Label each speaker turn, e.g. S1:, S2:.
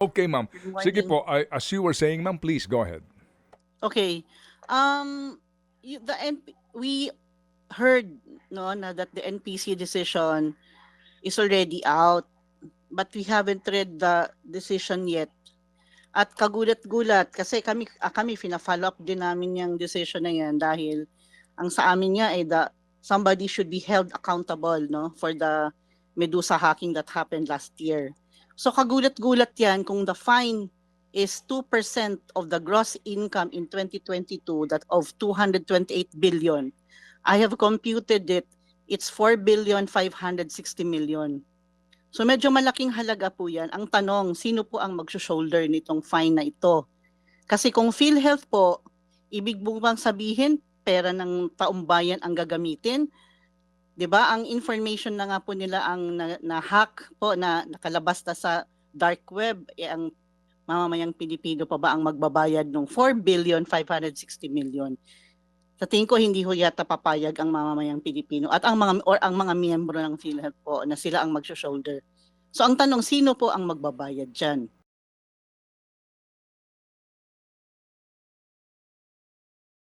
S1: Okay, ma'am.
S2: Good
S1: Sige
S2: morning.
S1: po, as you were saying, ma'am, please go ahead.
S2: Okay. We heard no na that the NPC decision is already out, but we haven't read the decision yet. At kagulat-gulat kasi kami fina-follow up din namin yung decision na yan dahil ang sa amin nga ay somebody should be held accountable no for the Medusa hacking that happened last year. So kagulat-gulat yan kung the fine is 2% of the gross income in 2022 that of 228 billion. I have computed it. It's 4,560,000,000. So medyo malaking halaga po yan. Ang tanong, sino po ang mag-shoulder nitong fine na ito? Kasi kung PhilHealth po, ibig mo bang sabihin pera ng taumbayan ang gagamitin? 'Di ba? Ang information na nga po nila ang na-hack po na nakalabas na sa dark web, ang mamamayang Pilipino pa ba ang magbabayad ng 4,560,000,000? Sa tingin ko hindi ho yata papayag ang mamamayang Pilipino at ang mga miyembro ng PhilHealth po na sila ang mag-shoulder. So ang tanong, sino po ang magbabayad diyan?